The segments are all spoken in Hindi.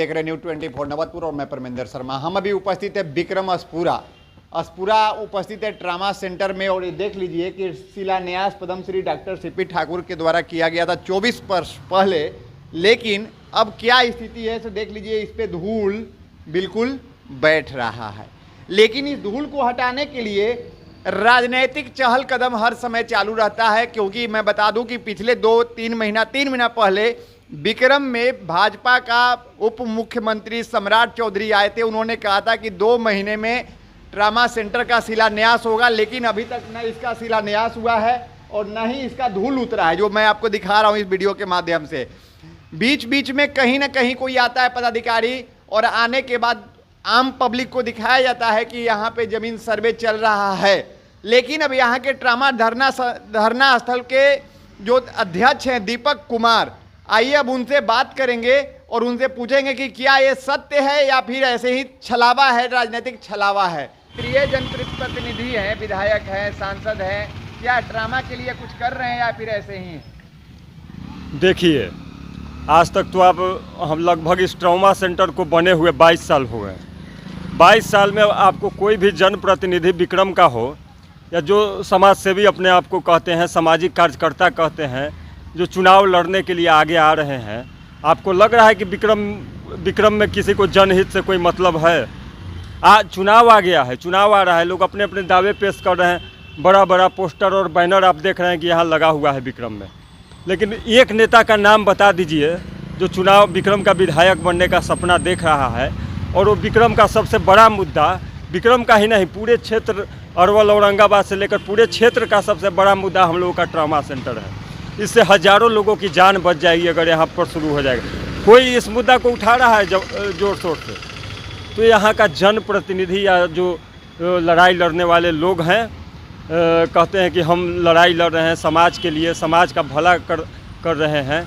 देख रहे न्यूज़ 24 नवतपुर और मैं परमेंद्र शर्मा। हम अभी उपस्थित है विक्रम अस्पुरा उपस्थित है ट्रामा सेंटर में और ये देख लीजिए कि शिलान्यास पद्मश्री डॉक्टर सीपी ठाकुर के द्वारा किया गया था 24 वर्ष पहले, लेकिन अब क्या स्थिति है तो देख लीजिए, इस पे धूल बिल्कुल बैठ रहा है। लेकिन इस धूल को हटाने के लिए राजनीतिक चहल कदम हर समय चालू रहता है, क्योंकि मैं बता दूं कि पिछले 3 महीना पहले विक्रम में भाजपा का उप मुख्यमंत्री सम्राट चौधरी आए थे। उन्होंने कहा था कि 2 महीने में ट्रामा सेंटर का शिलान्यास होगा, लेकिन अभी तक न इसका शिलान्यास हुआ है और न ही इसका धूल उतरा है, जो मैं आपको दिखा रहा हूं इस वीडियो के माध्यम से। बीच बीच में कहीं ना कहीं कोई आता है पदाधिकारी और आने के बाद आम पब्लिक को दिखाया जाता है कि यहाँ पे जमीन सर्वे चल रहा है। लेकिन अब यहाँ के ट्रामा धरना स्थल के जो अध्यक्ष हैं दीपक कुमार, आइए अब उनसे बात करेंगे और उनसे पूछेंगे कि क्या ये सत्य है या फिर ऐसे ही छलावा है, राजनीतिक छलावा है। प्रिय जनप्रतिनिधि हैं, विधायक हैं, सांसद हैं, क्या ट्रामा के लिए कुछ कर रहे हैं या फिर ऐसे ही? देखिए, आज तक तो हम लगभग इस ट्रामा सेंटर को बने हुए 22 साल हो गए। 22 साल में आपको कोई भी जनप्रतिनिधि विक्रम का हो या जो समाज सेवी अपने आप को कहते हैं, सामाजिक कार्यकर्ता कहते हैं, जो चुनाव लड़ने के लिए आगे आ रहे हैं, आपको लग रहा है कि विक्रम में किसी को जनहित से कोई मतलब है? आज चुनाव आ गया है, चुनाव आ रहा है, लोग अपने अपने दावे पेश कर रहे हैं। बड़ा बड़ा पोस्टर और बैनर आप देख रहे हैं कि यहाँ लगा हुआ है विक्रम में। लेकिन एक नेता का नाम बता दीजिए जो चुनाव विक्रम का विधायक बनने का सपना देख रहा है, और वो विक्रम का सबसे बड़ा मुद्दा, विक्रम का ही नहीं पूरे क्षेत्र अरवल औरंगाबाद से लेकर पूरे क्षेत्र का सबसे बड़ा मुद्दा हम लोगों का ट्रामा सेंटर है। इससे हजारों लोगों की जान बच जाएगी अगर यहाँ पर शुरू हो जाएगा। कोई इस मुद्दा को उठा रहा है जोर शोर से, तो यहाँ का जनप्रतिनिधि या जो लड़ाई लड़ने वाले लोग हैं कहते हैं कि हम लड़ाई लड़ रहे हैं समाज के लिए, समाज का भला कर रहे हैं,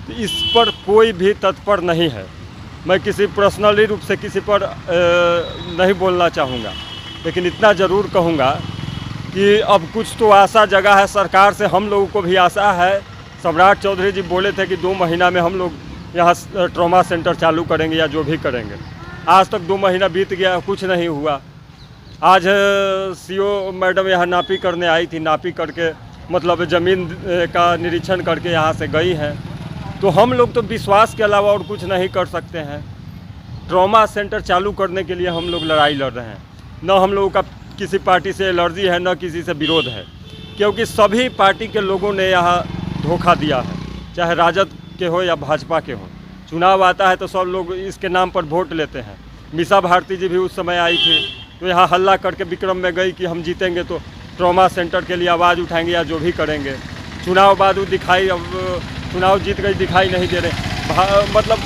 तो इस पर कोई भी तत्पर नहीं है। मैं किसी पर्सनली रूप से किसी पर नहीं बोलना चाहूँगा, लेकिन इतना ज़रूर कहूँगा कि अब कुछ तो आशा जगह है सरकार से, हम लोगों को भी आशा है। सम्राट चौधरी जी बोले थे कि 2 महीना में हम लोग यहाँ ट्रॉमा सेंटर चालू करेंगे या जो भी करेंगे। आज तक 2 महीना बीत गया, कुछ नहीं हुआ। आज सीओ मैडम यहाँ नापी करने आई थी, नापी करके मतलब ज़मीन का निरीक्षण करके यहाँ से गई हैं। तो हम लोग तो विश्वास के अलावा और कुछ नहीं कर सकते हैं। ट्रॉमा सेंटर चालू करने के लिए हम लोग लड़ाई लड़ रहे हैं। न हम लोगों का किसी पार्टी से एलर्जी है, न किसी से विरोध है, क्योंकि सभी पार्टी के लोगों ने यहाँ धोखा दिया है, चाहे राजद के हो या भाजपा के हो। चुनाव आता है तो सब लोग इसके नाम पर वोट लेते हैं। मीसा भारती जी भी उस समय आई थी, तो यहाँ हल्ला करके विक्रम में गई कि हम जीतेंगे तो ट्रॉमा सेंटर के लिए आवाज़ उठाएंगे या जो भी करेंगे। चुनाव बाद वो दिखाई, अब चुनाव जीत गई, दिखाई नहीं दे रहे। मतलब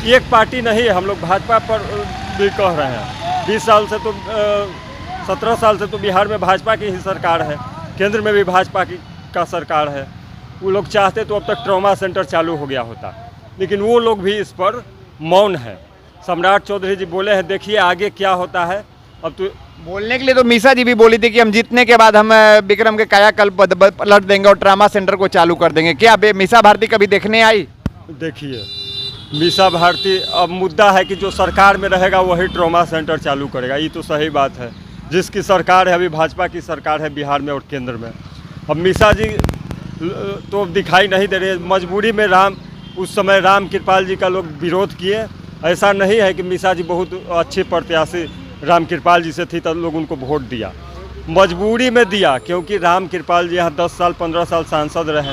एक पार्टी नहीं है, हम लोग भाजपा पर भी कह रहे हैं। 20 साल से तो 17 साल से तो बिहार में भाजपा की ही सरकार है, केंद्र में भी भाजपा का सरकार है। वो लोग चाहते तो अब तक ट्रॉमा सेंटर चालू हो गया होता, लेकिन वो लोग भी इस पर मौन है। सम्राट चौधरी जी बोले हैं, देखिए आगे क्या होता है। अब तो बोलने के लिए तो मीसा जी भी बोली थी कि हम जीतने के बाद हम विक्रम के कायाकल्प पलट देंगे और ट्रामा सेंटर को चालू कर देंगे। क्या मीसा भारती कभी देखने आई? देखिए, मीसा भारती, अब मुद्दा है कि जो सरकार में रहेगा वही ट्रॉमा सेंटर चालू करेगा, ये तो सही बात है। जिसकी सरकार है, अभी भाजपा की सरकार है बिहार में और केंद्र में। अब मीसा जी तो दिखाई नहीं दे रहे। मजबूरी में उस समय राम कृपाल जी का लोग विरोध किए। ऐसा नहीं है कि मीसा जी बहुत अच्छे प्रत्याशी राम कृपाल जी से थी तो लोग उनको वोट दिया, मजबूरी में दिया, क्योंकि राम कृपाल जी यहाँ 10 साल 15 साल सांसद रहे।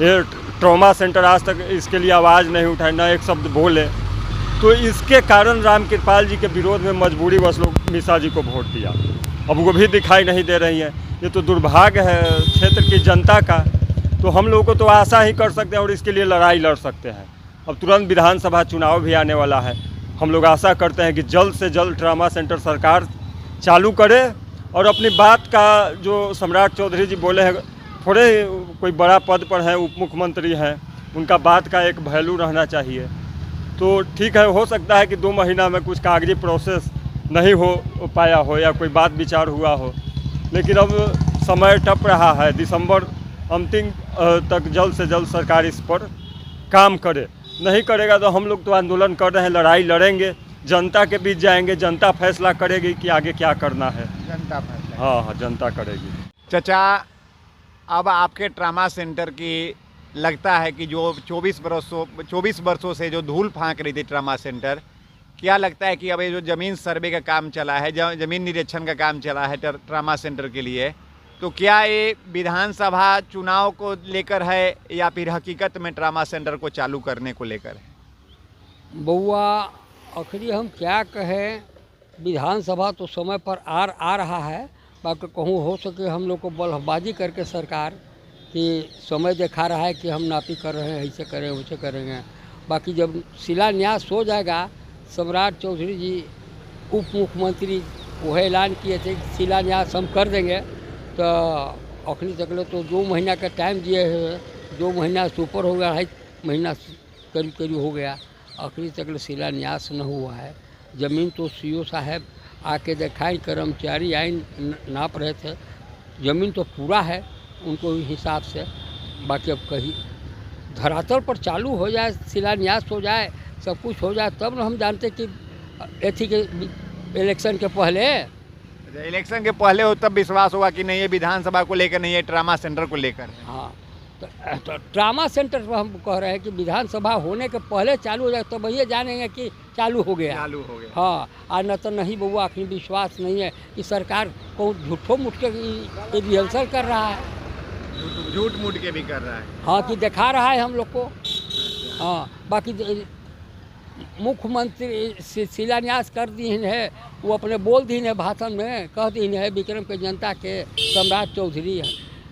ये ट्रॉमा सेंटर आज तक इसके लिए आवाज़ नहीं उठाए, न एक शब्द बोले, तो इसके कारण राम कृपाल जी के विरोध में मजबूरी बस लोग मीसा जी को वोट दिया। अब वो भी दिखाई नहीं दे रही हैं। ये तो दुर्भाग्य है क्षेत्र की जनता का। तो हम लोगों को तो आशा ही कर सकते हैं और इसके लिए लड़ाई लड़ सकते हैं। अब तुरंत विधानसभा चुनाव भी आने वाला है। हम लोग आशा करते हैं कि जल्द से जल्द ट्रामा सेंटर सरकार चालू करे और अपनी बात का, जो सम्राट चौधरी जी बोले हैं, थोड़े कोई बड़ा पद पर हैं, उप मुख्यमंत्री हैं, उनका बात का एक वैल्यू रहना चाहिए। तो ठीक है, हो सकता है कि 2 महीना में कुछ कागजी प्रोसेस नहीं हो पाया हो या कोई बात विचार हुआ हो, लेकिन अब समय टप रहा है। दिसंबर अंतिम तक जल्द से जल्द सरकार इस पर काम करे। नहीं करेगा तो हम लोग तो आंदोलन कर रहे हैं, लड़ाई लड़ेंगे, जनता के बीच जाएंगे, जनता फैसला करेगी कि आगे क्या करना है। जनता फैसला। हाँ हाँ, जनता करेगी। चाचा, अब आपके ट्रामा सेंटर की लगता है कि जो 24 वर्षों से जो धूल फांक रही थी ट्रामा सेंटर, क्या लगता है कि अब ये जो ज़मीन सर्वे का काम चला है, ज़मीन निरीक्षण का काम चला है ट्रामा सेंटर के लिए, तो क्या ये विधानसभा चुनाव को लेकर है या फिर हकीकत में ट्रामा सेंटर को चालू करने को लेकर है? बउआ, आखिरी हम क्या कहें, विधानसभा तो समय पर आ रहा है, बाकी कहूँ हो सके हम लोग को बलहबाजी करके सरकार कि समय दिखा रहा है कि हम नापी कर रहे हैं, ऐसे करें वैसे करेंगे। बाकी जब शिलान्यास हो जाएगा, सम्राट चौधरी जी उप मुख्यमंत्री वह ऐलान किए थे कि शिलान्यास हम कर देंगे, तो अखनी तक तो 2 महीना का टाइम दिए हुए, 2 महीना से ऊपर हो गया, 2.5 महीना करीब हो गया, आखिरी तक शिलान्यास न हुआ है। ज़मीन तो सीओ साहब आके दिखाए, कर्मचारी आइन नाप रहे थे, ज़मीन तो पूरा है उनको हिसाब से। बाकी अब कहीं धरातल पर चालू हो जाए, शिलान्यास हो जाए, सब कुछ हो जाए, तब न हम जानते कि एथी के इलेक्शन के पहले। इलेक्शन के पहले हो तब विश्वास होगा कि नहीं ये विधानसभा को लेकर नहीं, ये ट्रामा सेंटर को लेकर है। हाँ, तो ट्रामा सेंटर पर हम कह रहे हैं कि विधानसभा होने के पहले चालू हो जाए, तब ये जानेंगे कि चालू हो गया। हाँ, और न तो नहीं बउआ, आखिर विश्वास नहीं है कि सरकार को झूठो मुठ के रिहर्सल कर रहा है, झूठ मूठ के भी कर रहा है। हाँ, कि दिखा रहा है हम लोग को। हाँ, बाकी मुख्यमंत्री शिलान्यास कर दी है, वो अपने बोल दी है भाषण में, कह दी है विक्रम के जनता के सम्राट चौधरी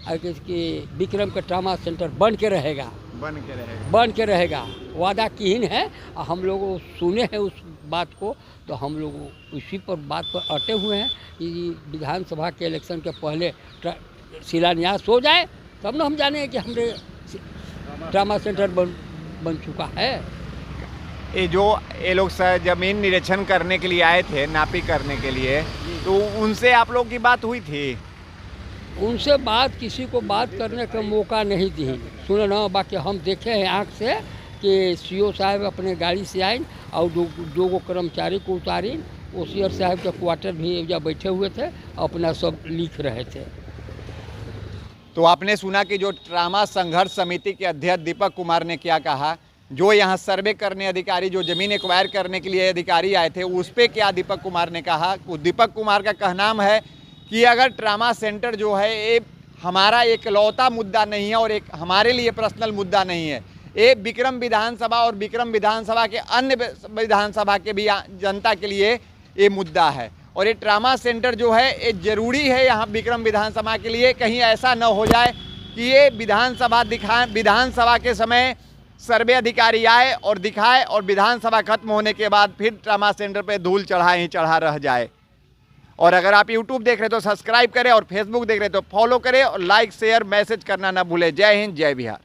कि विक्रम का ट्रामा सेंटर बन के रहेगा, वादा की है। हम लोग सुने हैं उस बात को, तो हम लोग उसी पर बात पर अटे हुए हैं कि विधानसभा के इलेक्शन के पहले शिलान्यास हो जाए, तब ना हम जाने कि हमारे ट्रामा सेंटर बन चुका है। ये लोग ज़मीन निरीक्षण करने के लिए आए थे, नापी करने के लिए, तो उनसे आप लोग की बात हुई थी? उनसे बात, किसी को बात करने का मौका नहीं दी, सुने ना। बाकी हम देखे हैं आँख से कि सीओ साहब अपने गाड़ी से आए और दो कर्मचारी को उतारी, ओसीआर साहब के क्वार्टर भी जब बैठे हुए थे, अपना सब लिख रहे थे। तो आपने सुना कि जो ट्रामा संघर्ष समिति के अध्यक्ष दीपक कुमार ने क्या कहा, जो यहाँ सर्वे करने अधिकारी, जो ज़मीन एक्वायर करने के लिए अधिकारी आए थे, उस पर क्या दीपक कुमार ने कहा। दीपक कुमार का कहना है कि अगर ट्रामा सेंटर जो है ये हमारा एकलौता मुद्दा नहीं है और एक हमारे लिए पर्सनल मुद्दा नहीं है, ये विक्रम विधानसभा और विक्रम विधानसभा के अन्य विधानसभा के भी जनता के लिए ये मुद्दा है। और ये ट्रामा सेंटर जो है ये ज़रूरी है यहाँ विक्रम विधानसभा के लिए। कहीं ऐसा न हो जाए कि ये विधानसभा के समय सर्वे अधिकारी आए और दिखाए और विधानसभा खत्म होने के बाद फिर ट्रामा सेंटर पे धूल चढ़ा रह जाए। और अगर आप YouTube देख रहे तो सब्सक्राइब करें और फेसबुक देख रहे तो फॉलो करें और लाइक शेयर मैसेज करना ना भूलें। जय हिंद, जय बिहार।